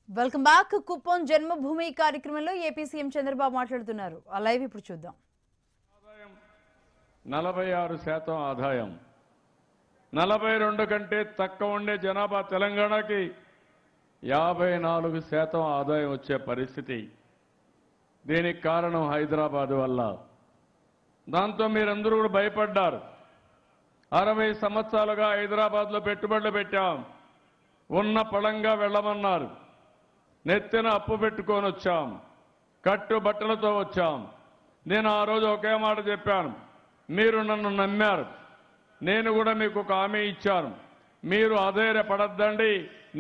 Welcome back. Kuppam జన్మభూమి కార్యక్రమంలో AP CM Chandrababu మాట్లాడుతున్నారు. ఆ లైవ్ ఇప్పుడు చూద్దాం. 46% ఆదాయం, 42 కంటే తక్కువ ఉండే జనాభా తెలంగాణకి 54% ఆదాయం వచ్చే పరిస్థితి. దీనికి కారణం హైదరాబాద్ వల్ల. దాంతో మీరందరూ కూడా భయపడ్డారు. 60 సంవత్సరాలుగా హైదరాబాద్లో పెట్టుబడులు పెట్టాం, ఉన్న పళంగా వెళ్ళమన్నారు. నెత్తిన అప్పు పెట్టుకొని వచ్చాం, కట్టుబట్టలతో వచ్చాం. నేను ఆ రోజు ఒకే మాట చెప్పాను, మీరు నన్ను నమ్మారు, నేను కూడా మీకు ఒక హామీ ఇచ్చాను. మీరు అధైర్యపడద్దండి,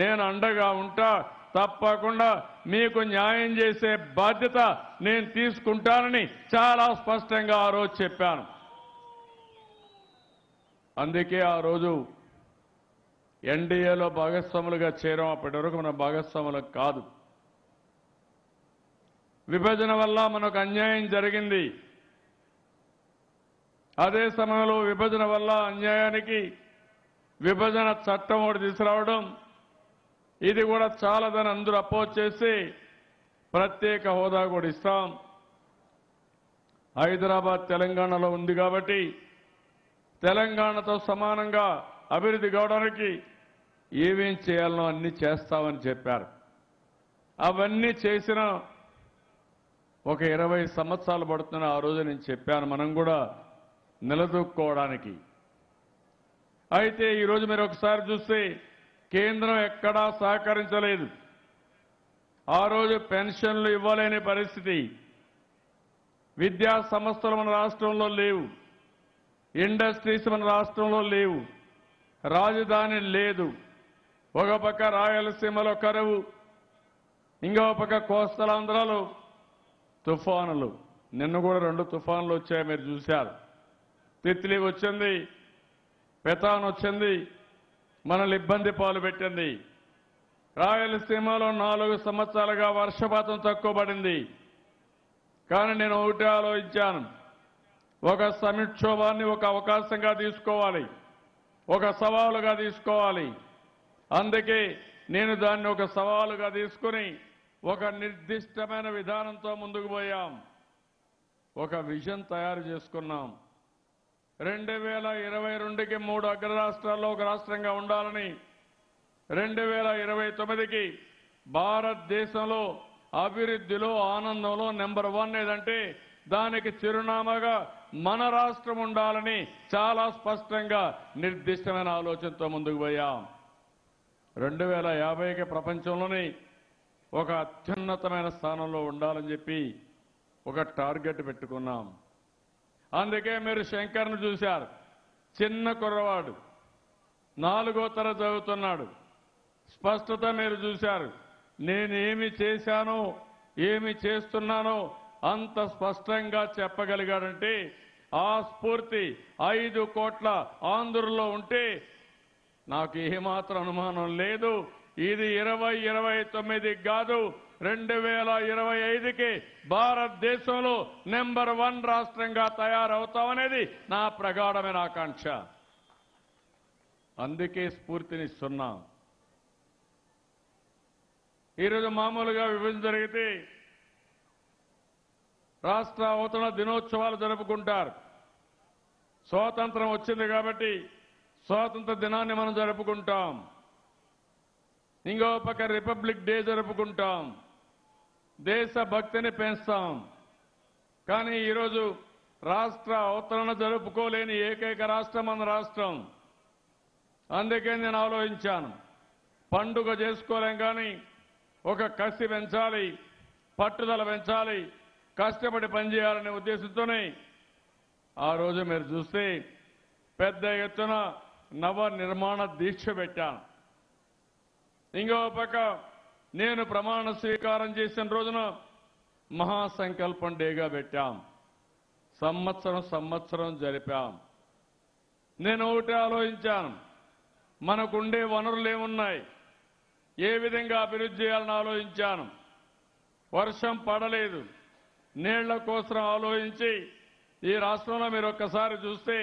నేను అండగా ఉంటా, తప్పకుండా మీకు న్యాయం చేసే బాధ్యత నేను తీసుకుంటానని చాలా స్పష్టంగా ఆ రోజు చెప్పాను. అందుకే ఆ రోజు ఎన్డీఏలో భాగస్వాములుగా చేరాం. అప్పటి వరకు మన భాగస్వాములకు కాదు. విభజన వల్ల మనకు అన్యాయం జరిగింది. అదే సమయంలో విభజన వల్ల అన్యాయానికి విభజన చట్టం ఒకటి తీసుకురావడం, ఇది కూడా చాలదని అందరూ అపోజ్ చేసి ప్రత్యేక హోదా కూడా ఇస్తాం. హైదరాబాద్ తెలంగాణలో ఉంది కాబట్టి తెలంగాణతో సమానంగా అభివృద్ధి కావడానికి ఏమేం చేయాలనో అన్ని చేస్తామని చెప్పారు. అవన్నీ చేసిన ఒక 20 సంవత్సరాలు పడుతున్న ఆ రోజు నేను చెప్పాను, మనం కూడా నిలదొక్కుకోవడానికి. అయితే ఈరోజు మీరు ఒకసారి చూస్తే కేంద్రం ఎక్కడా సహకరించలేదు. ఆ రోజు పెన్షన్లు ఇవ్వలేని పరిస్థితి, విద్యా సంస్థలు మన రాష్ట్రంలో లేవు, ఇండస్ట్రీస్ మన రాష్ట్రంలో లేవు, రాజధాని లేదు. ఒక పక్క రాయలసీమలో కరువు, ఇంకో పక్క కోస్తలాంధ్రలో తుఫానులు. నిన్న కూడా 2 తుఫానులు వచ్చాయి, మీరు చూశారు. తిత్లీ వచ్చింది, పెతాన్ వచ్చింది, మనల్ని ఇబ్బంది పాలు పెట్టింది. రాయలసీమలో 4 సంవత్సరాలుగా వర్షపాతం తక్కువ పడింది. కానీ నేను ఒకటి ఆలోచించాను, ఒక సంక్షోభాన్ని ఒక అవకాశంగా తీసుకోవాలి, ఒక సవాలుగా తీసుకోవాలి. అందుకే నేను దాన్ని ఒక సవాలుగా తీసుకుని ఒక నిర్దిష్టమైన విధానంతో ముందుకు పోయాం. ఒక విజన్ తయారు చేసుకున్నాం. 2022కి 3 అగ్ర రాష్ట్రాల్లో ఒక రాష్ట్రంగా ఉండాలని, 2029కి భారతదేశంలో అభివృద్ధిలో ఆనందంలో నెంబర్ 1 ఏదంటే దానికి చిరునామాగా మన రాష్ట్రం ఉండాలని చాలా స్పష్టంగా నిర్దిష్టమైన ఆలోచనతో ముందుకు పోయాం. 2050కి ప్రపంచంలోని ఒక అత్యున్నతమైన స్థానంలో ఉండాలని చెప్పి ఒక టార్గెట్ పెట్టుకున్నాం. అందుకే మీరు శంకర్ను చూశారు, చిన్న కుర్రవాడు, 4వ తరగతి చదువుతున్నాడు. స్పష్టత మీరు చూశారు. నేనేమి చేశానో ఏమి చేస్తున్నానో అంత స్పష్టంగా చెప్పగలిగాడంటే ఆ స్ఫూర్తి 5 కోట్ల ఆంధ్రుల్లో ఉంటే నాకు ఏమాత్రం అనుమానం లేదు, ఇది 2029 కాదు, 2025కి భారతదేశంలో నెంబర్ 1 రాష్ట్రంగా తయారవుతామనేది నా ప్రగాఢమైన ఆకాంక్ష. అందుకే స్ఫూర్తినిస్తున్నాం. ఈరోజు మామూలుగా విభజన జరిగితే రాష్ట్ర అవతరణ దినోత్సవాలు జరుపుకుంటారు. స్వాతంత్రం వచ్చింది కాబట్టి స్వాతంత్ర దినాన్ని మనం జరుపుకుంటాం. ఇంకో పక్క రిపబ్లిక్ డే జరుపుకుంటాం, దేశభక్తిని పెంచుతాం. కానీ ఈరోజు రాష్ట్ర అవతరణ జరుపుకోలేని ఏకైక రాష్ట్రం మన రాష్ట్రం. అందుకే నేను ఆలోచించాను, పండుగ చేసుకోలేం కానీ ఒక కసి పెంచాలి, పట్టుదల పెంచాలి, కష్టపడి పనిచేయాలనే ఉద్దేశంతోనే ఆ రోజు మీరు చూస్తే పెద్ద ఎత్తున నవ నిర్మాణ దీక్ష పెట్టాను. ఇంకో పక్క నేను ప్రమాణ స్వీకారం చేసిన రోజున మహాసంకల్పం డేగా పెట్టాం. సంవత్సరం జరిపాం. నేను ఒకటి ఆలోచించాను, మనకుండే వనరులు ఏమున్నాయి, ఏ విధంగా అభివృద్ధి చేయాలని ఆలోచించాను. వర్షం పడలేదు, నీళ్ల కోసం ఆలోచించి ఈ రాష్ట్రంలో మీరు ఒక్కసారి చూస్తే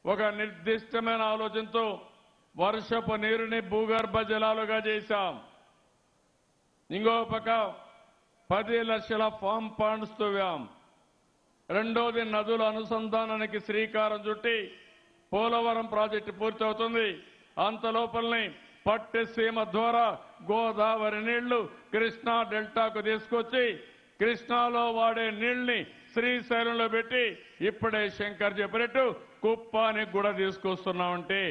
ఒక నిర్దిష్టమైన ఆలోచనతో వర్షపు నీరుని భూగర్భ జలాలుగా చేశాం. ఇంకో పక్క 10 లక్షల ఫామ్ పాండ్స్ తవ్వాం. రెండోది నదుల అనుసంధానానికి శ్రీకారం చుట్టి పోలవరం ప్రాజెక్టు పూర్తవుతుంది. అంతలోపలనే పట్టిసీమ ద్వారా గోదావరి నీళ్లు కృష్ణా డెల్టాకు తీసుకొచ్చి కృష్ణాలో వాడే నీళ్ని శ్రీశైలంలో పెట్టి ఇప్పుడే శంకర్ చెప్పినట్టు కుప్పానికి కూడా తీసుకొస్తున్నామంటే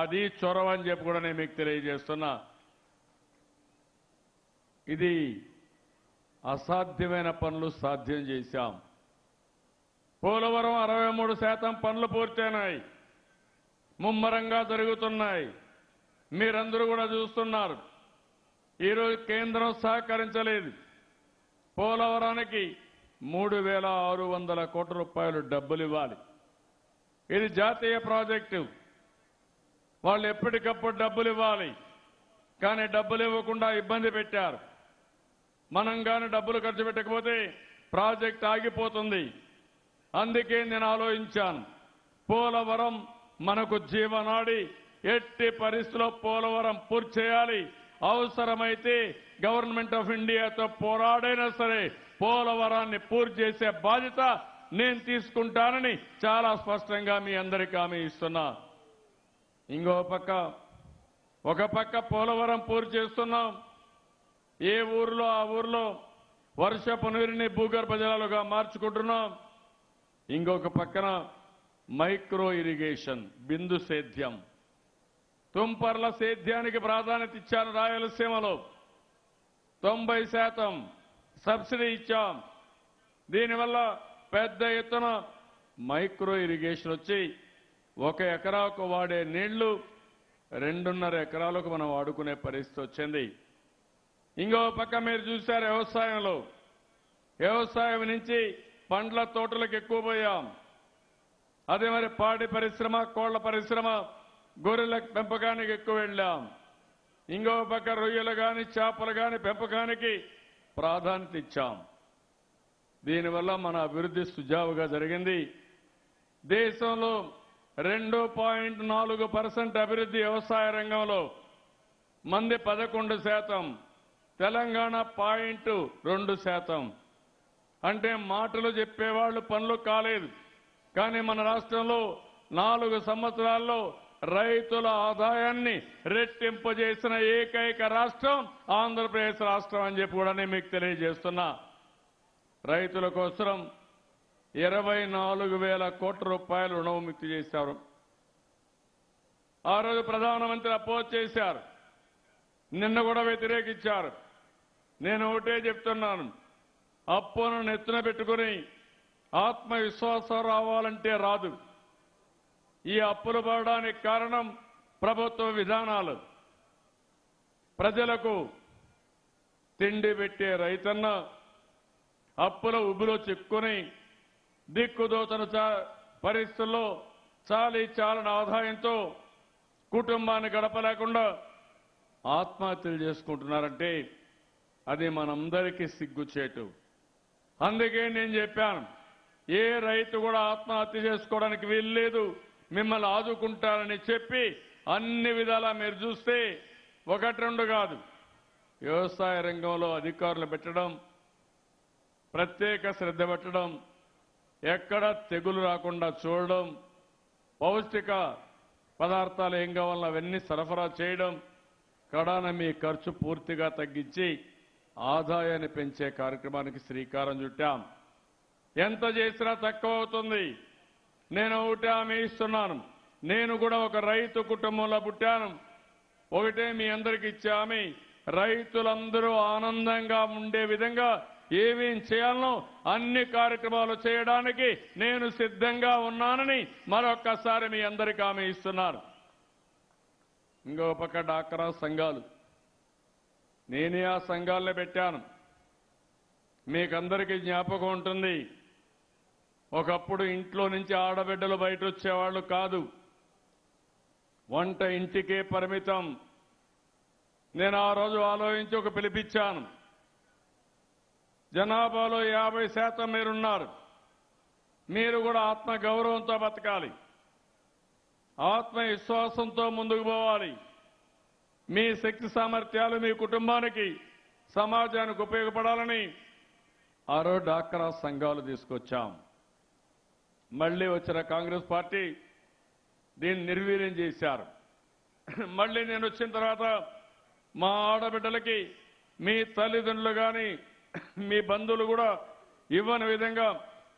అది చొరవ అని చెప్పి కూడా నేను మీకు తెలియజేస్తున్నా. ఇది అసాధ్యమైన పనులు సాధ్యం చేశాం. పోలవరం 63% పనులు పూర్తయినాయి, ముమ్మరంగా జరుగుతున్నాయి. మీరందరూ కూడా చూస్తున్నారు. ఈరోజు కేంద్రం సహకరించలేదు. పోలవరానికి 3,600 కోట్ల రూపాయలు డబ్బులు ఇవ్వాలి. ఇది జాతీయ ప్రాజెక్టు. వాళ్ళు ఎప్పటికప్పుడు డబ్బులు ఇవ్వాలి. కానీ డబ్బులు ఇవ్వకుండా ఇబ్బంది పెట్టారు. మనం కానీ డబ్బులు ఖర్చు పెట్టకపోతే ప్రాజెక్ట్ ఆగిపోతుంది. అందుకే నేను ఆలోచించాను, పోలవరం మనకు జీవనాడి, ఎట్టి పరిస్థితుల్లో పోలవరం పూర్తి చేయాలి. అవసరమైతే గవర్నమెంట్ ఆఫ్ ఇండియాతో పోరాడైనా సరే పోలవరాన్ని పూర్తి చేసే బాధ్యత నేను తీసుకుంటానని చాలా స్పష్టంగా మీ అందరికీ హామీ ఇస్తున్నా. ఇంకో పక్క ఒక పక్క పోలవరం పూర్తి చేస్తున్నాం. ఏ ఊర్లో ఆ ఊర్లో వర్షపు నీరుని భూగర్భ జలాలుగా మార్చుకుంటున్నాం. ఇంకొక పక్కన మైక్రో ఇరిగేషన్, బిందు సేద్యం, తుంపర్ల సేద్యానికి ప్రాధాన్యత ఇచ్చాను. రాయలసీమలో 90% సబ్సిడీ ఇచ్చాం. దీనివల్ల పెద్ద ఎత్తున మైక్రో ఇరిగేషన్ వచ్చి 1 ఎకరాకు వాడే నీళ్లు 2.5 ఎకరాలకు మనం వాడుకునే పరిస్థితి వచ్చింది. ఇంకో పక్క మీరు చూశారు, వ్యవసాయం నుంచి పండ్ల తోటలకు ఎక్కువ పోయాం. అదే మరి పాడి పరిశ్రమ, కోళ్ల పరిశ్రమ, గొర్రెల పెంపకానికి ఎక్కువ వెళ్ళాం. ఇంకో పక్క రొయ్యలు కానీ చేపలు కానీ పెంపకానికి ప్రాధాన్యత ఇచ్చాం. దీనివల్ల మన అభివృద్ధి సుజావుగా జరిగింది. దేశంలో 2.4% అభివృద్ధి వ్యవసాయ రంగంలో, మంది 11%, తెలంగాణ 0.2%. అంటే మాటలు చెప్పేవాళ్ళు పనులు కాలేదు. కానీ మన రాష్ట్రంలో 4 సంవత్సరాల్లో రైతుల ఆదాయాన్ని రెట్టింపు చేసిన ఏకైక రాష్ట్రం ఆంధ్రప్రదేశ్ రాష్ట్రం అని చెప్పి కూడా నేను మీకు తెలియజేస్తున్నా. రైతుల కోసం 24,000 కోట్ల రూపాయలు రుణవిముక్తి చేశారు. ఆ రోజు ప్రధానమంత్రి అపోజ్ చేశారు, నిన్న కూడా వ్యతిరేకించారు. నేను ఒకటే చెప్తున్నాను, అప్పును నెత్తున పెట్టుకుని ఆత్మవిశ్వాసం రావాలంటే రాదు. ఈ అప్పులు పడడానికి కారణం ప్రభుత్వ విధానాలు. ప్రజలకు తిండి పెట్టే రైతన్న అప్పుల ఉబిలో చిక్కుని దిక్కుదోచన పరిస్థితుల్లో చాలని ఆదాయంతో కుటుంబాన్ని గడపలేకుండా ఆత్మహత్యలు చేసుకుంటున్నారంటే అది మనందరికీ సిగ్గుచేటు. అందుకే నేను చెప్పాను, ఏ రైతు కూడా ఆత్మహత్య చేసుకోవడానికి వీల్లేదు, మిమ్మల్ని ఆదుకుంటారని చెప్పి అన్ని విధాలా మీరు చూస్తే 1-2 కాదు, వ్యవసాయ రంగంలో అధికారులు పెట్టడం, ప్రత్యేక శ్రద్ధ పెట్టడం, ఎక్కడ తెగులు రాకుండా చూడడం, పౌష్టిక పదార్థాలు ఏం కావాలన్నా అవన్నీ సరఫరా చేయడం, కడాన మీ ఖర్చు పూర్తిగా తగ్గించి ఆదాయాన్ని పెంచే కార్యక్రమానికి శ్రీకారం చుట్టాం. ఎంత చేసినా తక్కువ అవుతుంది. నేను ఒకటే హామీ ఇస్తున్నాను, నేను కూడా ఒక రైతు కుటుంబంలో పుట్టాను. ఒకటే మీ అందరికీ ఇచ్చే హామీ, రైతులందరూ ఆనందంగా ఉండే విధంగా ఏమేం చేయాలనో అన్ని కార్యక్రమాలు చేయడానికి నేను సిద్ధంగా ఉన్నానని మరొక్కసారి మీ అందరికీ హామీ ఇస్తున్నాను. ఇంకో పక్క డాక్రా సంఘాలు, నేనే ఆ సంఘాలనే పెట్టాను. మీకందరికీ జ్ఞాపకం ఉంటుంది, ఒకప్పుడు ఇంట్లో నుంచి ఆడబిడ్డలు బయట వచ్చేవాళ్ళు కాదు, వంట ఇంటికే పరిమితం. నేను ఆ రోజు ఆలోచించి ఒక పిలిపించాను. జనాభాలో 50% మీరున్నారు, మీరు కూడా ఆత్మ గౌరవంతో బతకాలి, ఆత్మవిశ్వాసంతో ముందుకు పోవాలి. మీ శక్తి సామర్థ్యాలు మీ కుటుంబానికి సమాజానికి ఉపయోగపడాలని ఆ రోజు డాక్రా సంఘాలు తీసుకొచ్చాం. మళ్ళీ వచ్చిన కాంగ్రెస్ పార్టీ దీన్ని నిర్వీర్యం చేశారు. మళ్ళీ నేను వచ్చిన తర్వాత మా ఆడబిడ్డలకి మీ తల్లిదండ్రులు కానీ మీ బంధువులు కూడా ఇవ్వని విధంగా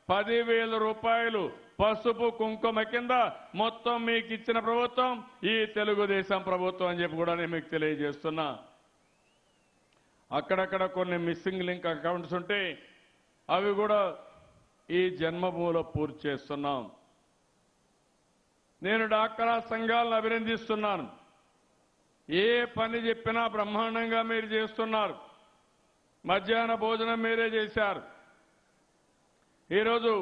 10,000 రూపాయలు పసుపు కుంకుమ కింద మొత్తం మీకు ఇచ్చిన ప్రభుత్వం ఈ తెలుగుదేశం ప్రభుత్వం అని చెప్పి కూడా నేను మీకు తెలియజేస్తున్నా. అక్కడక్కడ కొన్ని మిస్సింగ్ లింక్ అకౌంట్స్ ఉంటే అవి కూడా ఈ జన్మభూమిలో పూర్తి చేస్తున్నాం. నేను డాక్రా సంఘాలను అభినందిస్తున్నాను. ఏ పని చెప్పినా బ్రహ్మాండంగా మీరు చేస్తున్నారు. మధ్యాహ్న భోజనం మీరే చేశారు. ఈరోజు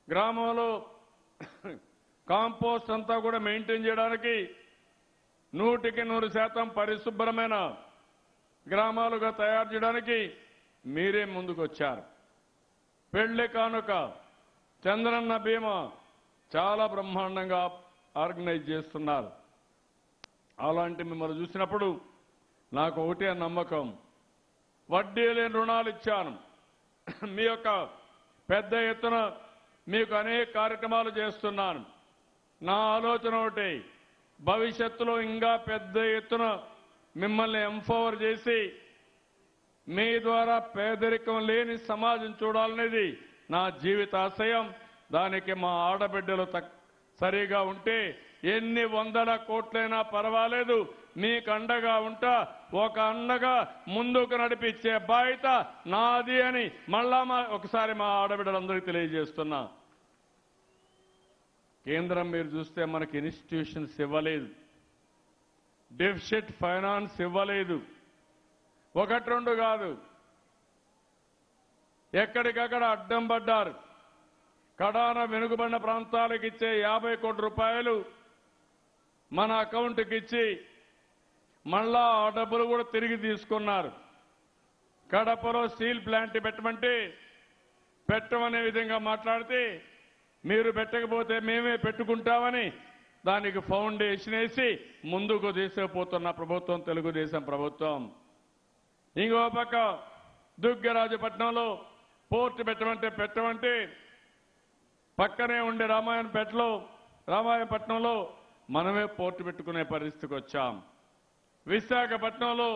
గ్రామంలో కాంపోస్ట్ అంతా కూడా మెయింటైన్ చేయడానికి 100% పరిశుభ్రమైన గ్రామాలుగా తయారు చేయడానికి మీరే ముందుకొచ్చారు. పెళ్లి కానుక, చంద్రన్న బీమా చాలా బ్రహ్మాండంగా ఆర్గనైజ్ చేస్తున్నారు. అలాంటి మిమ్మల్ని చూసినప్పుడు నాకు ఒకటే నమ్మకం, వడ్డీ లేని రుణాలు ఇచ్చాను. మీ యొక్క పెద్ద ఎత్తున మీకు అనేక కార్యక్రమాలు చేస్తున్నాను. నా ఆలోచన ఒకటి, భవిష్యత్తులో ఇంకా పెద్ద ఎత్తున మిమ్మల్ని ఎంపవర్ చేసి మీ ద్వారా పేదరికం లేని సమాజం చూడాలనేది నా జీవితాశయం. దానికి మా ఆడబిడ్డలు సరిగా ఉంటే ఎన్ని 100 కోట్లైనా పర్వాలేదు, మీకు అండగా ఉంటా. ఒక అండగా ముందుకు నడిపించే బాధ్యత నాది అని మళ్ళా ఒకసారి మా ఆడబిడ్డలందరికీ తెలియజేస్తున్నా. కేంద్రం మీరు చూస్తే మనకి ఇన్స్టిట్యూషన్స్ ఇవ్వలేదు, డెఫిసిట్ ఫైనాన్స్ ఇవ్వలేదు. 1-2 కాదు, ఎక్కడికక్కడ అడ్డం పడ్డారు. కడాన వెనుకబడిన ప్రాంతాలకు ఇచ్చే 50 కోట్ల రూపాయలు మన అకౌంట్కి ఇచ్చి మళ్ళా ఆ డబ్బులు కూడా తిరిగి తీసుకున్నారు. కడపలో స్టీల్ ప్లాంట్ పెట్టమంటే పెట్టమనే విధంగా మాట్లాడితే మీరు పెట్టకపోతే మేమే పెట్టుకుంటామని దానికి ఫౌండేషన్ వేసి ముందుకు తీసుకుపోతున్న ప్రభుత్వం తెలుగుదేశం ప్రభుత్వం. ఇంకో పక్క దుగ్గరాజపట్నంలో పోర్టు పెట్టమంటే పక్కనే ఉండే రామాయణపట్నంలో మనమే పోర్టు పెట్టుకునే పరిస్థితికి వచ్చాం. విశాఖపట్నంలో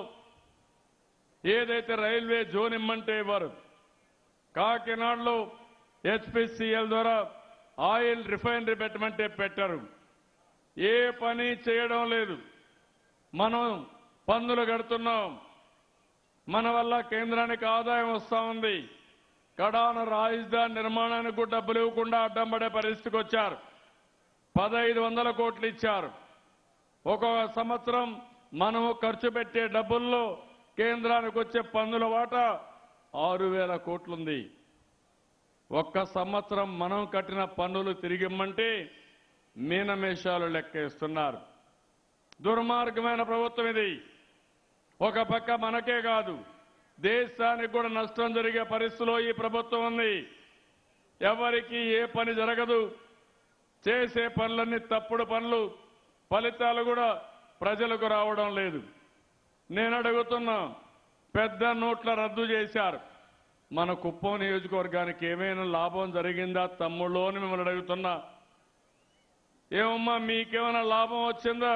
ఏదైతే రైల్వే జోన్ ఇమ్మంటే ఇవ్వరు. కాకినాడలో HPCL ద్వారా ఆయిల్ రిఫైనరీ పెట్టమంటే పెట్టరు. ఏ పని చేయడం లేదు. మనం పన్నులు కడుతున్నాం, మన వల్ల కేంద్రానికి ఆదాయం వస్తా ఉంది. కడాన రాజధాని నిర్మాణానికి కూడా డబ్బులు ఇవ్వకుండా అడ్డం పడే పరిస్థితికి వచ్చారు. 1,500 కోట్లు ఇచ్చారు. ఒక్కొక్క సంవత్సరం మనము ఖర్చు పెట్టే డబ్బుల్లో కేంద్రానికి వచ్చే పన్నుల వాటా 6,000 కోట్లుంది. ఒక్క సంవత్సరం మనం కట్టిన పన్నులు తిరిగిమ్మంటే మీనమేషాలు లెక్కేస్తున్నారు. దుర్మార్గమైన ప్రభుత్వం ఇది. ఒక పక్క మనకే కాదు, దేశానికి కూడా నష్టం జరిగే పరిస్థితిలో ఈ ప్రభుత్వం ఉంది. ఎవరికి ఏ పని జరగదు. చేసే పనులన్నీ తప్పుడు పనులు, ఫలితాలు కూడా ప్రజలకు రావడం లేదు. నేను అడుగుతున్నా, పెద్ద నోట్ల రద్దు చేశారు. మన కుప్పం నియోజకవర్గానికి ఏమైనా లాభం జరిగిందా తమ్ముళ్ళు అని మిమ్మల్ని అడుగుతున్నా. ఏమమ్మా మీకేమైనా లాభం వచ్చిందా?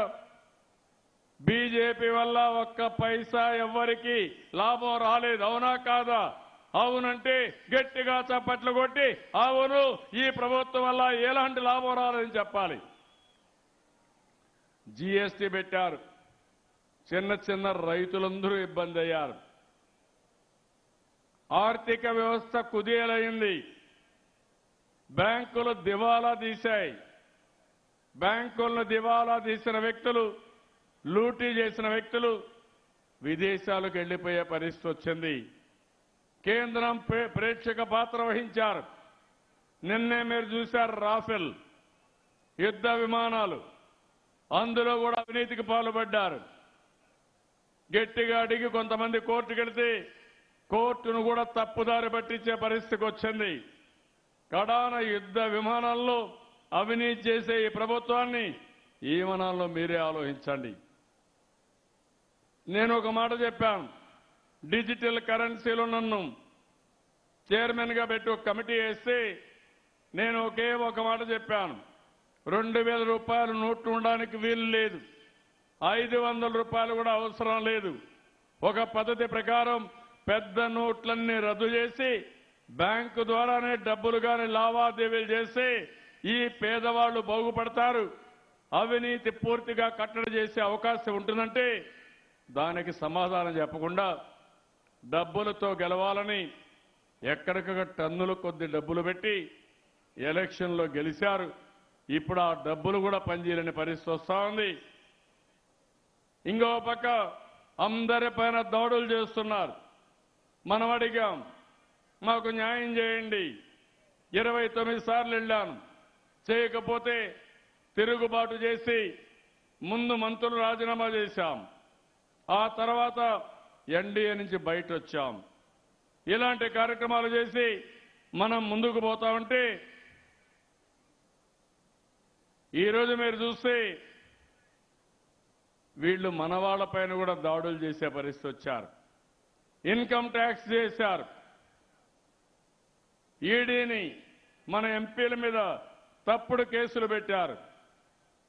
బీజేపీ వల్ల ఒక్క పైసా ఎవ్వరికి లాభం రాలేదు. అవునా కాదా? అవునంటే గట్టిగా చప్పట్లు కొట్టి అవును, ఈ ప్రభుత్వం వల్ల ఎలాంటి లాభం రాలేదని చెప్పాలి. GST పెట్టారు. చిన్న రైతులందరూ ఇబ్బంది అయ్యారు. ఆర్థిక వ్యవస్థ కుదేలైంది. బ్యాంకులు దివాలా తీశాయి. బ్యాంకులను దివాలా తీసిన వ్యక్తులు, లూటీ చేసిన వ్యక్తులు విదేశాలకు వెళ్లిపోయే పరిస్థితి వచ్చింది. కేంద్రం ప్రేక్షక పాత్ర వహించారు. నిన్నే మీరు చూశారు రాఫెల్ యుద్ధ విమానాలు, అందులో కూడా అవినీతికి పాల్పడ్డారు. గట్టిగా అడిగి కొంతమంది కోర్టుకు వెళితే కోర్టును కూడా తప్పుదారి పట్టించే పరిస్థితికి వచ్చింది. కడాన యుద్ధ విమానాల్లో అవినీతి చేసే ఈ ప్రభుత్వాన్ని ఈ విమానాల్లో మీరే ఆలోచించండి. నేను ఒక మాట చెప్పాను, డిజిటల్ కరెన్సీలో నన్ను చైర్మన్గా పెట్టి ఒక కమిటీ వేస్తే నేను ఒకే ఒక మాట చెప్పాను. 2000 రూపాయలు నోట్లు ఉండడానికి వీలు లేదు, 500 రూపాయలు కూడా అవసరం లేదు. ఒక పద్ధతి ప్రకారం పెద్ద నోట్లన్నీ రద్దు చేసి బ్యాంకు ద్వారానే డబ్బులు కానీ లావాదేవీలు చేసి ఈ పేదవాళ్లు బాగుపడతారు, అవినీతి పూర్తిగా కట్టడి చేసే అవకాశం ఉంటుందంటే దానికి సమాధానం చెప్పకుండా డబ్బులతో గెలవాలని ఎక్కడికక్కడ టన్నుల కొద్ది డబ్బులు పెట్టి ఎలక్షన్లో గెలిచారు. ఇప్పుడు ఆ డబ్బులు కూడా పనిచేయలేని పరిస్థితి వస్తూ ఉంది. ఇంకో పక్క అందరిపైన దాడులు చేస్తున్నారు. మనం అడిగాం, మాకు న్యాయం చేయండి. 29 సార్లు వెళ్ళాను, చేయకపోతే తిరుగుబాటు చేసి ముందు మంత్రులు రాజీనామా చేశాం, ఆ తర్వాత ఎన్డీఏ నుంచి బయట వచ్చాం. ఇలాంటి కార్యక్రమాలు చేసి మనం ముందుకు పోతామంటే ఈరోజు మీరు చూస్తే వీళ్ళు మన వాళ్ళపైన కూడా దాడులు చేసే పరిస్థితి వచ్చారు. ఇన్కమ్ ట్యాక్స్ చేశారు, ఈడీని మన ఎంపీల మీద తప్పుడు కేసులు పెట్టారు,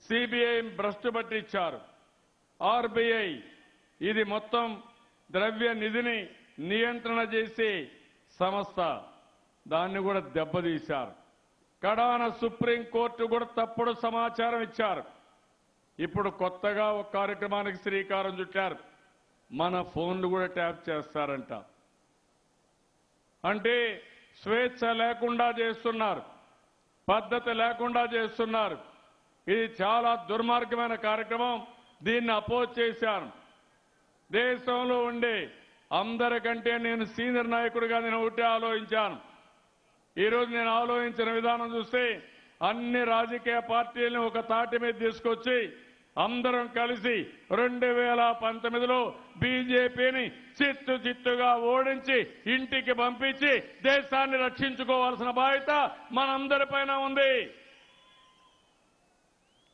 సిబిఐ భ్రష్టు పట్టించారు, ఆర్బీఐ ఇది మొత్తం ద్రవ్య నిధిని నియంత్రణ చేసే సంస్థ, దాన్ని కూడా దెబ్బతీశారు. కడాన సుప్రీంకోర్టు కూడా తప్పుడు సమాచారం ఇచ్చారు. ఇప్పుడు కొత్తగా ఒక కార్యక్రమానికి శ్రీకారం చుట్టారు, మన ఫోన్లు కూడా ట్యాప్ చేస్తారంట. అంటే స్వేచ్ఛ లేకుండా చేస్తున్నారు, పద్ధతి లేకుండా చేస్తున్నారు. ఇది చాలా దుర్మార్గమైన కార్యక్రమం. దీన్ని అపోజ్ చేశాను. దేశంలో ఉండే అందరికంటే నేను సీనియర్ నాయకుడిగా నేను ఒకటే ఆలోచించాను. ఈరోజు నేను ఆలోచించిన విధానం చూస్తే అన్ని రాజకీయ పార్టీలను ఒక తాటి మీద తీసుకొచ్చి అందరం కలిసి 2019లో బీజేపీని చిత్తుగా ఓడించి ఇంటికి పంపించి దేశాన్ని రక్షించుకోవాల్సిన బాధ్యత మనందరిపైన ఉంది.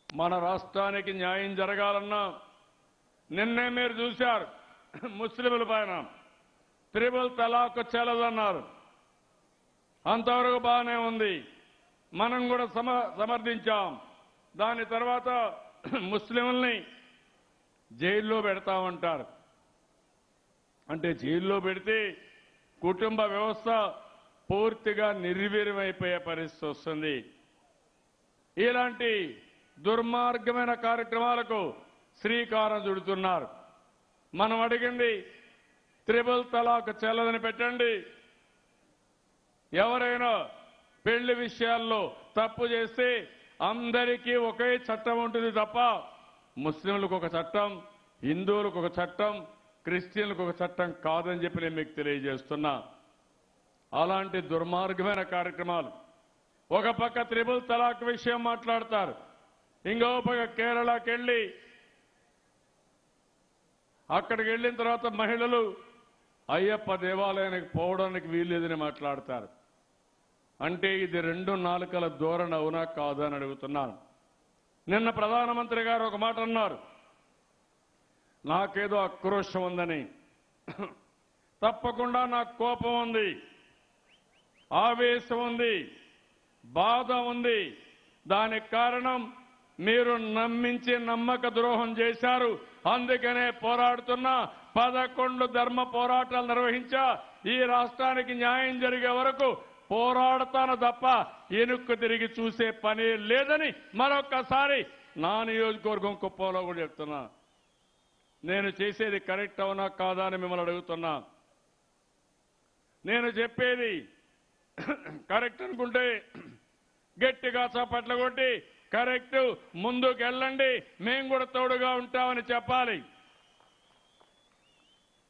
మన రాష్ట్రానికి న్యాయం జరగాలన్నా నిన్నే మీరు చూశారు, ముస్లింల పైన త్రిపుల్ తలాక్ చెల్లదన్నారు. అంతవరకు బాగానే ఉంది, మనం కూడా సమర్థించాం. దాని తర్వాత ముస్లింల్ని జైల్లో పెడతామంటారు. అంటే జైల్లో పెడితే కుటుంబ వ్యవస్థ పూర్తిగా నిర్వీర్యమైపోయే పరిస్థితి వస్తుంది. ఇలాంటి దుర్మార్గమైన కార్యక్రమాలకు శ్రీకారం చుడుతున్నారు. మనం అడిగింది త్రిపుల్ తలాక్ చెల్లదని పెట్టండి. ఎవరైనా పెళ్లి విషయాల్లో తప్పు చేస్తే అందరికీ ఒకే చట్టం ఉంటుంది తప్ప ముస్లింలకు ఒక చట్టం, హిందువులకు ఒక చట్టం, క్రిస్టియన్లకు ఒక చట్టం కాదని చెప్పి నేను మీకు తెలియజేస్తున్నా. అలాంటి దుర్మార్గమైన కార్యక్రమాలు ఒక పక్క త్రిపుల్ తలాక్ విషయం మాట్లాడతారు, ఇంకో పక్క కేరళకి వెళ్ళి అక్కడికి వెళ్ళిన తర్వాత మహిళలు అయ్యప్ప దేవాలయానికి పోవడానికి వీల్లేదని మాట్లాడతారు. అంటే ఇది 2 నాలుకల ధోరణి అవునా కాదా అని అడుగుతున్నాను. నిన్న ప్రధానమంత్రి గారు ఒక మాట అన్నారు, నాకేదో ఆక్రోశం ఉందని. తప్పకుండా నాకు కోపం ఉంది, ఆవేశం ఉంది, బాధ ఉంది. దానికి కారణం మీరు నమ్మించి నమ్మక ద్రోహం చేశారు. అందుకనే పోరాడుతున్నా. 11 ధర్మ పోరాటాలు నిర్వహించా. ఈ రాష్ట్రానికి న్యాయం జరిగే వరకు పోరాడతాను తప్ప ఎనుక్కు తిరిగి చూసే పని లేదని మరొక్కసారి నా నియోజకవర్గం కుప్పంలో కూడా చెప్తున్నా. నేను చేసేది కరెక్ట్ అవునా కాదా అని మిమ్మల్ని అడుగుతున్నా. నేను చెప్పేది కరెక్ట్ అనుకుంటే గట్టిగా చప్పట్లు కొట్టి కరెక్ట్, ముందుకు వెళ్ళండి, మేము కూడా తోడుగా ఉంటామని చెప్పాలి.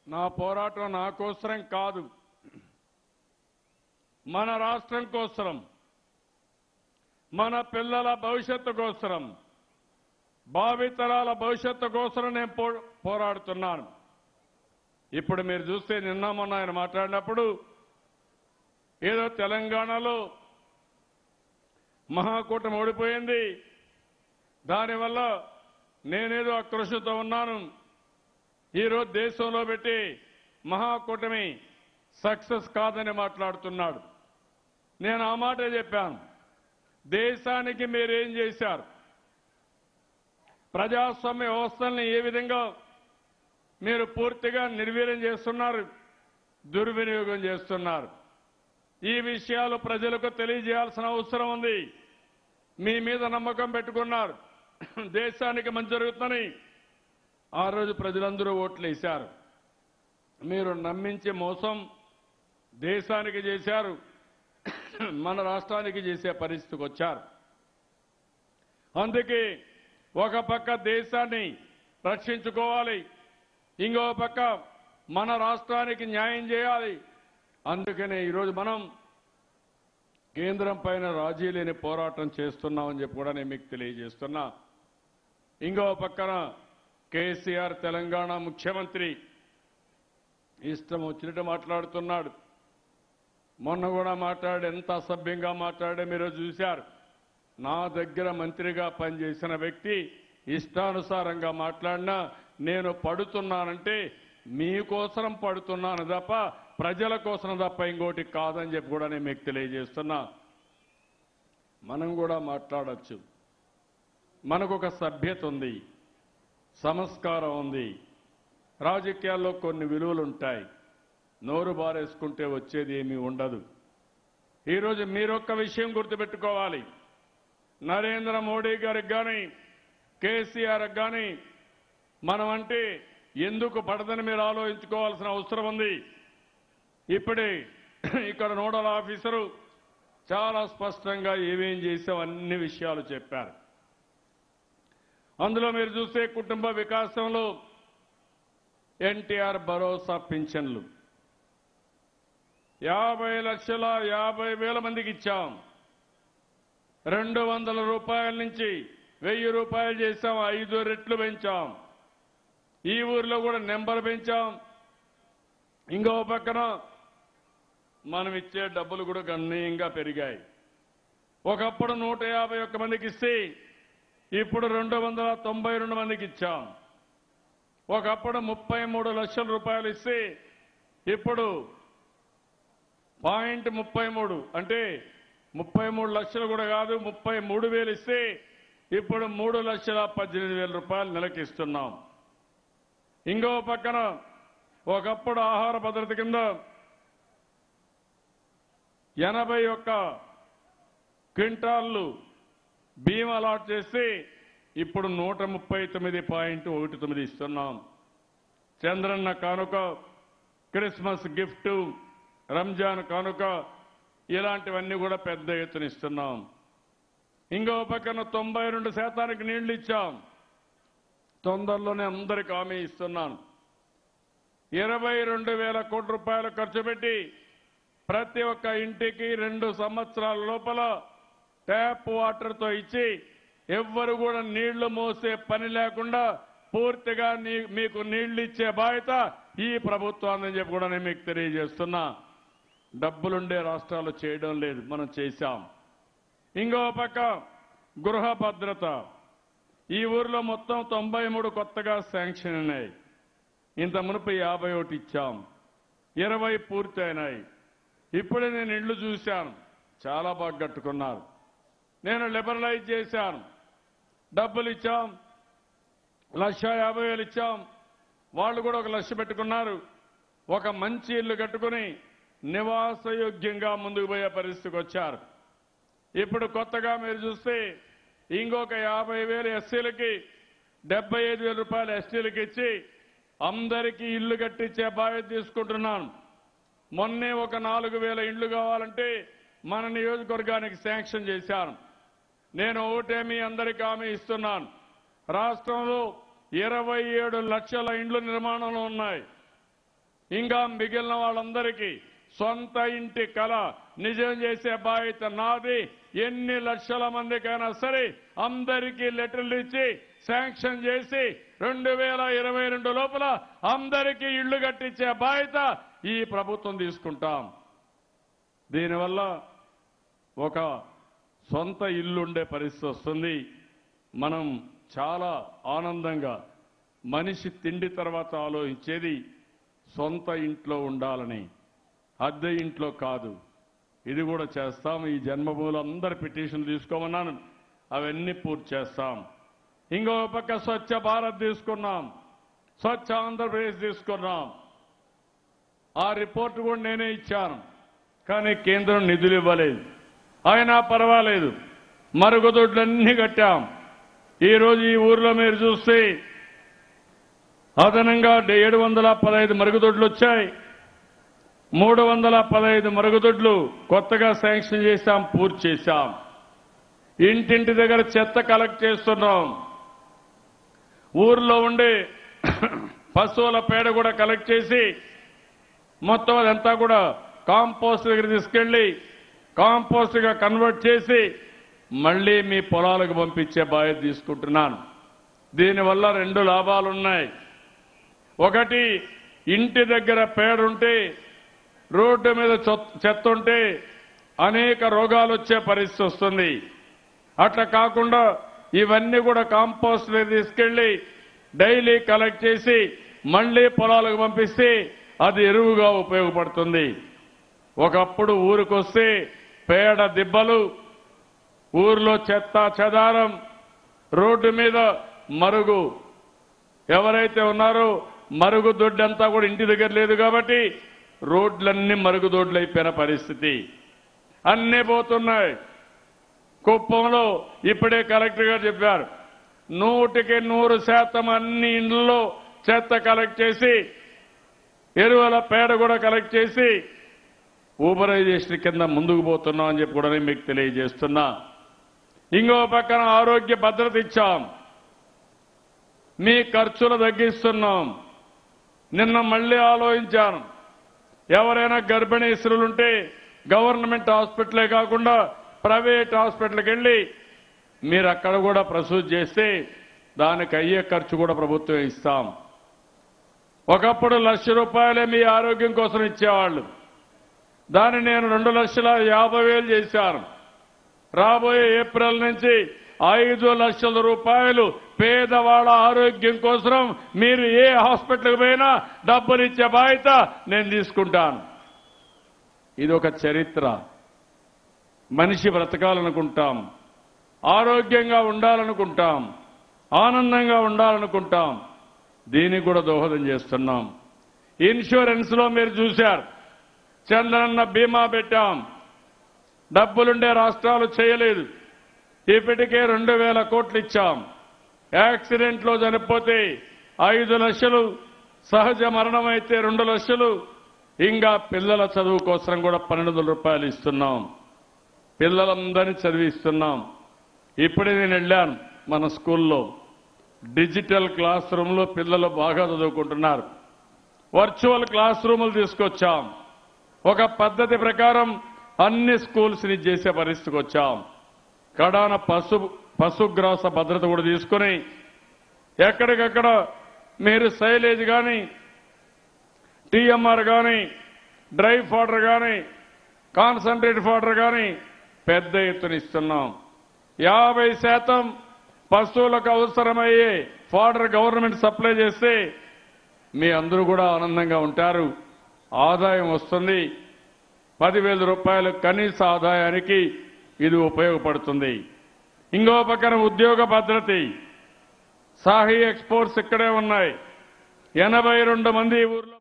నా పోరాటం నా కోసరం కాదు, మన రాష్ట్రం కోసరం, మన పిల్లల భవిష్యత్తు కోసరం, భావితరాల భవిష్యత్తు కోసం నేను పోరాడుతున్నాను. ఇప్పుడు మీరు చూస్తే నిన్న మొన్న ఆయన మాట్లాడినప్పుడు ఏదో తెలంగాణలో మహాకూటమి ఓడిపోయింది, దానివల్ల నేనేదో ఆక్రోశంతో ఉన్నాను, ఈరోజు దేశంలో పెట్టి మహాకూటమి సక్సెస్ కాదని మాట్లాడుతున్నాడు. నేను ఆ మాటే చెప్పాను. దేశానికి మీరేం చేశారు? ప్రజాస్వామ్య వ్యవస్థల్ని ఏ విధంగా మీరు పూర్తిగా నిర్వీర్యం చేస్తున్నారు, దుర్వినియోగం చేస్తున్నారు. ఈ విషయాలు ప్రజలకు తెలియజేయాల్సిన అవసరం ఉంది. మీ మీద నమ్మకం పెట్టుకున్నారు, దేశానికి మంచి జరుగుతుందని ఆ రోజు ప్రజలందరూ ఓట్లు వేశారు. మీరు నమ్మించి మోసం దేశానికి చేశారు, మన రాష్ట్రానికి చేసే పరిస్థితికి వచ్చారు. అందుకే ఒక పక్క దేశాన్ని రక్షించుకోవాలి, ఇంకో పక్క మన రాష్ట్రానికి న్యాయం చేయాలి. అందుకనే ఈరోజు మనం కేంద్రం పైన రాజీ లేని పోరాటం చేస్తున్నామని చెప్పి కూడా నేను మీకు తెలియజేస్తున్నా. ఇంకో పక్కన కేసీఆర్ తెలంగాణ ముఖ్యమంత్రి ఇష్టం వచ్చినట్టు మాట్లాడుతున్నాడు. మొన్న కూడా మాట్లాడి ఎంత అసభ్యంగా మాట్లాడే మీరు చూశారు. నా దగ్గర మంత్రిగా పనిచేసిన వ్యక్తి ఇష్టానుసారంగా మాట్లాడినా నేను పడుతున్నానంటే మీకోసం పడుతున్నాను తప్ప ప్రజల కోసం తప్ప ఇంకోటి కాదని చెప్పి కూడా నేను మీకు తెలియజేస్తున్నా. మనం కూడా మాట్లాడచ్చు. మనకు ఒక సభ్యత ఉంది, సంస్కారం ఉంది, రాజకీయాల్లో కొన్ని విలువలు ఉంటాయి. నోరు బారేసుకుంటే వచ్చేది ఏమీ ఉండదు. ఈరోజు మీరొక్క విషయం గుర్తుపెట్టుకోవాలి. నరేంద్ర మోడీ గారికి కానీ కేసీఆర్కి కానీ మనం అంటే ఎందుకు పడదని మీరు ఆలోచించుకోవాల్సిన అవసరం ఉంది. ఇప్పుడే ఇక్కడ నోడల్ ఆఫీసరు చాలా స్పష్టంగా ఏమేం చేసాం అన్ని విషయాలు చెప్పారు. అందులో మీరు చూస్తే కుటుంబ వికాసంలో ఎన్టీఆర్ భరోసా పింఛన్లు 50,50,000 మందికి ఇచ్చాం. 200 రూపాయల నుంచి 1000 రూపాయలు చేశాం, 5 రెట్లు పెంచాం. ఈ ఊర్లో కూడా నెంబర్ పెంచాం. ఇంకో పక్కన మనం ఇచ్చే డబ్బులు కూడా గణనీయంగా పెరిగాయి. ఒకప్పుడు 151 మందికి ఇస్తే ఇప్పుడు 292 మందికి ఇచ్చాం. ఒకప్పుడు 33 లక్షల రూపాయలు ఇస్తే ఇప్పుడు 0.33 అంటే 33 లక్షలు కూడా కాదు, 33,000 ఇస్తే ఇప్పుడు 3,18,000 రూపాయలు నెలకి ఇస్తున్నాం. ఇంకో పక్కన ఒకప్పుడు ఆహార భద్రత కింద 81 క్వింటాళ్లు బియ్యం అలాట్ చేసి ఇప్పుడు 139.19 ఇస్తున్నాం. చంద్రన్న కానుక, క్రిస్మస్ గిఫ్ట్, రంజాన్ కానుక ఇలాంటివన్నీ కూడా పెద్ద ఎత్తున ఇస్తున్నాం. ఇంకో పక్కన 92% నీళ్లు ఇచ్చాం. తొందరలోనే అందరికి హామీ ఇస్తున్నాను. 22,000 కోట్ల రూపాయలు ఖర్చు పెట్టి ప్రతి ఒక్క ఇంటికి 2 సంవత్సరాల లోపల ట్యాప్ వాటర్తో ఇచ్చి ఎవ్వరు కూడా నీళ్లు మోసే పని లేకుండా పూర్తిగా మీకు నీళ్లు ఇచ్చే బాధ్యత ఈ ప్రభుత్వాన్ని చెప్పి కూడా నేను మీకు తెలియజేస్తున్నా. డబ్బులుండే రాష్ట్రాలు చేయడం లేదు, మనం చేశాం. ఇంకో పక్క గృహ భద్రత. ఈ ఊర్లో మొత్తం 93 కొత్తగా శాంక్షన్ అయినాయి. ఇంత మునుపు 51 ఇచ్చాం, 20 పూర్తయినాయి. ఇప్పుడే నేను ఇళ్లు చూశాను, చాలా బాగా కట్టుకున్నారు. నేను లిబరలైజ్ చేశాను, డబ్బులు ఇచ్చాం, 1,50,000 ఇచ్చాం. వాళ్ళు కూడా 1,00,000 పెట్టుకున్నారు. ఒక మంచి ఇల్లు కట్టుకుని నివాసయోగ్యంగా ముందుకు పోయే పరిస్థితికి వచ్చారు. ఇప్పుడు కొత్తగా మీరు చూస్తే ఇంకొక 50,000 ఎస్సీలకి, 75,000 రూపాయలు ఎస్టీలకి ఇచ్చి అందరికీ ఇల్లు కట్టించే బాధ్యత తీసుకుంటున్నాను. మొన్నే ఒక 4,000 ఇళ్లు కావాలంటే మన నియోజకవర్గానికి శాంక్షన్ చేశాను. నేను ఓటేమి అందరికీ హామీ ఇస్తున్నాను. రాష్ట్రంలో 27 లక్షల ఇండ్లు నిర్మాణంలో ఉన్నాయి. ఇంకా మిగిలిన వాళ్ళందరికీ సొంత ఇంటి కళ నిజం చేసే బాధ్యత నాది. ఎన్ని లక్షల మందికైనా సరే అందరికీ లెటర్లు ఇచ్చి శాంక్షన్ చేసి 2022 లోపల అందరికీ ఇళ్లు కట్టించే బాధ్యత ఈ ప్రభుత్వం తీసుకుంటాం. దీనివల్ల ఒక సొంత ఇల్లుండే పరిస్థితి వస్తుంది. మనం చాలా ఆనందంగా, మనిషి తిండి తర్వాత ఆలోచించేది సొంత ఇంట్లో ఉండాలని, అద్దె ఇంట్లో కాదు. ఇది కూడా చేస్తాం. ఈ జన్మభూములు అందరి పిటిషన్ తీసుకోమన్నాను, అవన్నీ పూర్తి చేస్తాం. ఇంకో పక్క స్వచ్ఛ భారత్ తీసుకున్నాం, స్వచ్ఛ ఆంధ్రప్రదేశ్ తీసుకున్నాం. ఆ రిపోర్ట్ కూడా నేనే ఇచ్చాను, కానీ కేంద్రం నిధులు ఇవ్వలేదు. అయినా పర్వాలేదు, మరుగుదొడ్లన్నీ కట్టాం. ఈరోజు ఈ ఊర్లో మీరు చూస్తే అదనంగా 715 మరుగుదొడ్లు వచ్చాయి. 315 మరుగుదొడ్లు కొత్తగా శాంక్షన్ చేశాం, పూర్తి చేశాం. ఇంటింటి దగ్గర చెత్త కలెక్ట్ చేస్తున్నాం. ఊర్లో ఉండే పశువుల పేడ కూడా కలెక్ట్ చేసి మొత్తం అదంతా కూడా కాంపోస్ట్ దగ్గర తీసుకెళ్లి కాంపోస్ట్గా కన్వర్ట్ చేసి మళ్లీ మీ పొలాలకు పంపించే బాధ్యత తీసుకుంటున్నాను. దీనివల్ల 2 లాభాలున్నాయి. ఒకటి, ఇంటి దగ్గర పేడుంటే, రోడ్డు మీద చెత్త ఉంటే అనేక రోగాలు వచ్చే పరిస్థితి వస్తుంది. అట్లా కాకుండా ఇవన్నీ కూడా కాంపోస్ట్ తీసుకెళ్లి డైలీ కలెక్ట్ చేసి మళ్లీ పొలాలకు పంపిస్తే అది ఎరువుగా ఉపయోగపడుతుంది. ఒకప్పుడు ఊరికొస్తే పేడ దిబ్బలు, ఊర్లో చెత్త చెదారం, రోడ్డు మీద మరుగు, ఎవరైతే ఉన్నారో మరుగుదొడ్డంతా కూడా ఇంటి దగ్గర లేదు కాబట్టి రోడ్లన్నీ మరుగుదొడ్లు అయిపోయిన పరిస్థితి. అన్నీ పోతున్నాయి. కుప్పంలో ఇప్పుడే కలెక్టర్ గారు చెప్పారు, 100% అన్ని ఇండ్లలో చెత్త కలెక్ట్ చేసి ఎరువుల పేడ కూడా కలెక్ట్ చేసి ఊబరైజేషన్ కింద ముందుకు పోతున్నాం అని చెప్పి కూడా నేను మీకు తెలియజేస్తున్నా. ఇంకో పక్కన ఆరోగ్య భద్రత ఇచ్చాం, మీ ఖర్చులు తగ్గిస్తున్నాం. నిన్న మళ్లీ ఆలోచించాను, ఎవరైనా గర్భిణీ స్త్రీలుంటే గవర్నమెంట్ హాస్పిటలే కాకుండా ప్రైవేట్ హాస్పిటల్కి వెళ్ళి మీరు అక్కడ కూడా ప్రసూతి చేస్తే దానికి అయ్యే ఖర్చు కూడా ప్రభుత్వం ఇస్తాం. ఒకప్పుడు ₹1,00,000 మీ ఆరోగ్యం కోసం ఇచ్చేవాళ్ళు, దాన్ని నేను 2,50,000 చేశాను. రాబోయే ఏప్రిల్ నుంచి ₹5,00,000 పేదవాళ్ళ ఆరోగ్యం కోసం మీరు ఏ హాస్పిటల్కి పోయినా డబ్బులు ఇచ్చే బాధ్యత నేను తీసుకుంటాను. ఇది ఒక చరిత్ర. మనిషి బ్రతకాలనుకుంటాం, ఆరోగ్యంగా ఉండాలనుకుంటాం, ఆనందంగా ఉండాలనుకుంటాం. దీనికి కూడా దోహదం చేస్తున్నాం. ఇన్సూరెన్స్ లో మీరు చూశారు, చంద్రన్న బీమా పెట్టాం. డబ్బులుండే రాష్ట్రాలు చేయలేదు. ఇప్పటికే 2,000 కోట్లు ఇచ్చాం. యాక్సిడెంట్ లో చనిపోతే 5 లక్షలు, సహజ మరణం అయితే 2 లక్షలు. ఇంకా పిల్లల చదువు కోసం కూడా ₹12,000 ఇస్తున్నాం. పిల్లలందరినీ చదివిస్తున్నాం. ఇప్పుడే నేను వెళ్ళాను మన స్కూల్లో, డిజిటల్ క్లాస్ రూమ్లో పిల్లలు బాగా చదువుకుంటున్నారు. వర్చువల్ క్లాస్ రూములు తీసుకొచ్చాం. ఒక పద్ధతి ప్రకారం అన్ని స్కూల్స్ ని చేసే పరిస్థితికి వచ్చాం. కడాన పశుగ్రాస భద్రత కూడా తీసుకుని ఎక్కడికక్కడ మీరు సైలేజ్ కానీ, టీఎంఆర్ కానీ, డ్రై ఫాడర్ కానీ, కాన్సన్ట్రేట్ ఫాడర్ కానీ పెద్ద ఎత్తున ఇస్తున్నాం. 50% పశువులకు అవసరమయ్యే ఫాడర్ గవర్నమెంట్ సప్లై చేస్తే మీ అందరూ కూడా ఆనందంగా ఉంటారు. ఆదాయం వస్తుంది. ₹10,000 కనీస ఆదాయానికి ఇది ఉపయోగపడుతుంది. ఇంకో పక్కన ఉద్యోగ భద్రత. సాహి ఎక్స్పోర్ట్స్ ఇక్కడే ఉన్నాయి. 82 మంది ఊర్లో